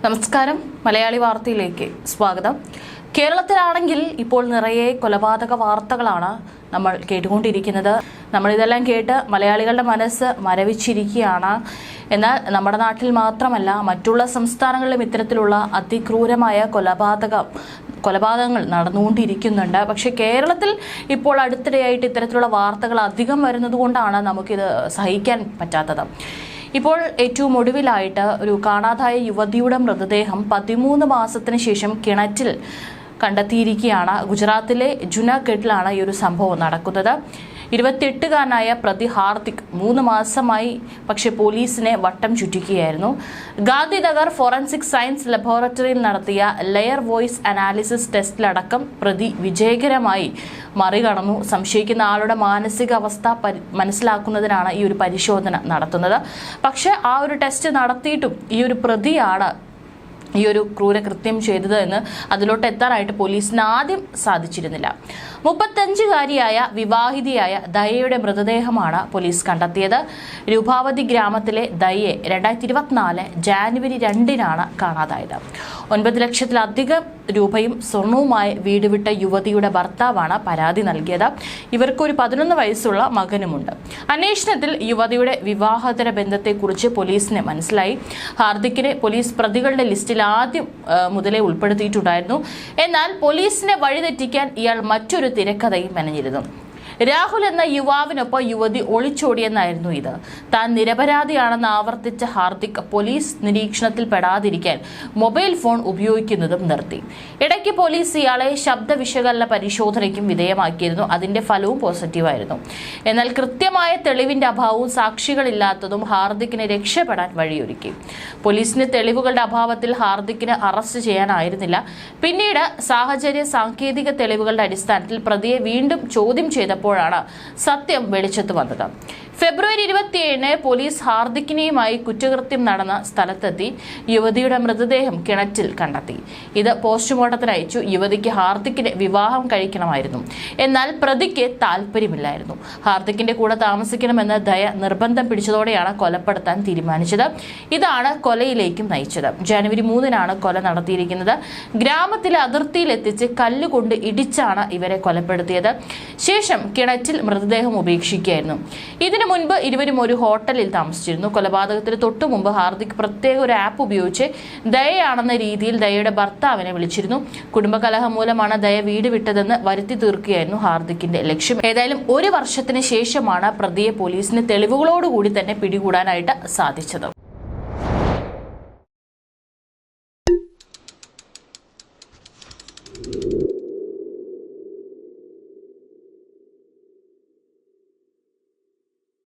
നമസ്കാരം. മലയാളി വാർത്തയിലേക്ക് സ്വാഗതം. കേരളത്തിലാണെങ്കിൽ ഇപ്പോൾ നിറയെ കൊലപാതക വാർത്തകളാണ് നമ്മൾ കേട്ടുകൊണ്ടിരിക്കുന്നത്. നമ്മളിതെല്ലാം കേട്ട് മലയാളികളുടെ മനസ്സ് മരവിച്ചിരിക്കുകയാണ്. എന്നാൽ നമ്മുടെ നാട്ടിൽ മാത്രമല്ല, മറ്റുള്ള സംസ്ഥാനങ്ങളിലും ഇത്തരത്തിലുള്ള അതിക്രൂരമായ കൊലപാതകങ്ങൾ നടന്നുകൊണ്ടിരിക്കുന്നുണ്ട്. പക്ഷേ കേരളത്തിൽ ഇപ്പോൾ അടുത്തിടെയായിട്ട് ഇത്തരത്തിലുള്ള വാർത്തകൾ അധികം വരുന്നത് കൊണ്ടാണ് നമുക്കിത് സഹിക്കാൻ പറ്റാത്തത്. ഇപ്പോൾ ഏറ്റവും ഒടുവിലായിട്ട് ഒരു കാണാതായ യുവതിയുടെ മൃതദേഹം 13 മാസത്തിന് ശേഷം കിണറ്റിൽ കണ്ടെത്തിയിരിക്കുകയാണ്. ഗുജറാത്തിലെ ജുനാഗഡിലാണ് ഈ ഒരു സംഭവം നടക്കുന്നത്. 28കാരനായ പ്രതി ഹാർദിക് 3 മാസമായി പക്ഷേ പോലീസിനെ വട്ടം ചുറ്റിക്കുകയായിരുന്നു. ഗാന്ധിനഗർ ഫോറൻസിക് സയൻസ് ലബോറട്ടറിയിൽ നടത്തിയ ലെയർ വോയിസ് അനാലിസിസ് ടെസ്റ്റിലടക്കം പ്രതി വിജയകരമായി മറികടന്നു. സംശയിക്കുന്ന ആളുടെ മാനസികാവസ്ഥ മനസ്സിലാക്കുന്നതിനാണ് ഈ ഒരു പരിശോധന നടത്തുന്നത്. പക്ഷേ ആ ഒരു ടെസ്റ്റ് നടത്തിയിട്ടും ഈ ഒരു പ്രതിയാണ് ഈ ഒരു ക്രൂരകൃത്യം ചെയ്തത് എന്ന് അതിലോട്ട് എത്താനായിട്ട് പോലീസിന് ആദ്യം സാധിച്ചിരുന്നില്ല. 35കാരിയായ വിവാഹിതയായ ദയയുടെ മൃതദേഹമാണ് പോലീസ് കണ്ടെത്തിയത്. രൂപാവതി ഗ്രാമത്തിലെ ദയയെ 2024 ജാനുവരി 2-നാണ് കാണാതായത്. 9 ലക്ഷത്തിലധികം രൂപയും സ്വർണവുമായി വീട് വിട്ട യുവതിയുടെ ഭർത്താവാണ് പരാതി നൽകിയത്. ഇവർക്കൊരു 11 വയസ്സുള്ള മകനുമുണ്ട്. അന്വേഷണത്തിൽ യുവതിയുടെ വിവാഹേതര ബന്ധത്തെക്കുറിച്ച് പോലീസിന് മനസ്സിലായി. ഹാർദിക്കിനെ പോലീസ് പ്രതികളുടെ ലിസ്റ്റിൽ ആദ്യം മുതലേ ഉൾപ്പെടുത്തിയിട്ടുണ്ടായിരുന്നു. എന്നാൽ പോലീസിനെ വഴിതെറ്റിക്കാൻ ഇയാൾ മറ്റൊരു തിരക്കഥയും മെനഞ്ഞിരുന്നു. രാഹുൽ എന്ന യുവാവിനൊപ്പം യുവതി ഒളിച്ചോടിയെന്നായിരുന്നു ഇത്. താൻ നിരപരാധിയാണെന്ന് ആവർത്തിച്ച ഹാർദിക് പോലീസ് നിരീക്ഷണത്തിൽ പെടാതിരിക്കാൻ മൊബൈൽ ഫോൺ ഉപയോഗിക്കുന്നതും നിർത്തി. ഇടയ്ക്ക് പോലീസ് ഇയാളെ ശബ്ദ വിശകലന പരിശോധനയ്ക്കും വിധേയമാക്കിയിരുന്നു. അതിന്റെ ഫലവും പോസിറ്റീവായിരുന്നു. എന്നാൽ കൃത്യമായ തെളിവിന്റെ അഭാവവും സാക്ഷികളില്ലാത്തതും ഹാർദിക്കിനെ രക്ഷപ്പെടാൻ വഴിയൊരുക്കി. പോലീസിന് തെളിവുകളുടെ അഭാവത്തിൽ ഹാർദിക്കിന് അറസ്റ്റ് ചെയ്യാനായിരുന്നില്ല. പിന്നീട് സാഹചര്യ സാങ്കേതിക തെളിവുകളുടെ അടിസ്ഥാനത്തിൽ പ്രതിയെ വീണ്ടും ചോദ്യം ചെയ്തപ്പോൾ സത്യം വെളിച്ചത്ത് വന്നത്. ഫെബ്രുവരി 27-ന് പോലീസ് ഹാർദിക്കിനെയുമായി കുറ്റകൃത്യം നടന്ന സ്ഥലത്തെത്തി യുവതിയുടെ മൃതദേഹം കിണറ്റിൽ കണ്ടെത്തി. ഇത് പോസ്റ്റ്മോർട്ടത്തിന് അയച്ചു. യുവതിക്ക് ഹാർദിക്കിനെ വിവാഹം കഴിക്കണമായിരുന്നു. എന്നാൽ പ്രതിക്ക് താല്പര്യമില്ലായിരുന്നു. ഹാർദിക്കിന്റെ കൂടെ താമസിക്കണമെന്ന് ദയ നിർബന്ധം പിടിച്ചതോടെയാണ് കൊലപ്പെടുത്താൻ തീരുമാനിച്ചത്. ഇതാണ് കൊലയിലേക്കും നയിച്ചത്. ജനുവരി 3-നാണ് കൊല നടത്തിയിരിക്കുന്നത്. ഗ്രാമത്തിലെ അതിർത്തിയിലെത്തിച്ച് കല്ലുകൊണ്ട് ഇടിച്ചാണ് ഇവരെ കൊലപ്പെടുത്തിയത്. ശേഷം കിണറ്റിൽ മൃതദേഹം ഉപേക്ഷിക്കുകയായിരുന്നു. ഇതിനു മുൻപ് ഇരുവരും ഒരു ഹോട്ടലിൽ താമസിച്ചിരുന്നു. കൊലപാതകത്തിന് തൊട്ടു മുമ്പ് ഹാർദിക് പ്രത്യേക ഒരു ആപ്പ് ഉപയോഗിച്ച് ദയയാണെന്ന രീതിയിൽ ദയയുടെ ഭർത്താവിനെ വിളിച്ചിരുന്നു. കുടുംബകലഹം മൂലമാണ് ദയ വീട് വിട്ടതെന്ന് വരുത്തി തീർക്കുകയായിരുന്നു ഹാർദിക്കിന്റെ ലക്ഷ്യം. ഏതായാലും 1 വർഷത്തിന് ശേഷമാണ് പ്രതിയെ പോലീസിന് തെളിവുകളോടുകൂടി തന്നെ പിടികൂടാനായിട്ട് സാധിച്ചത്.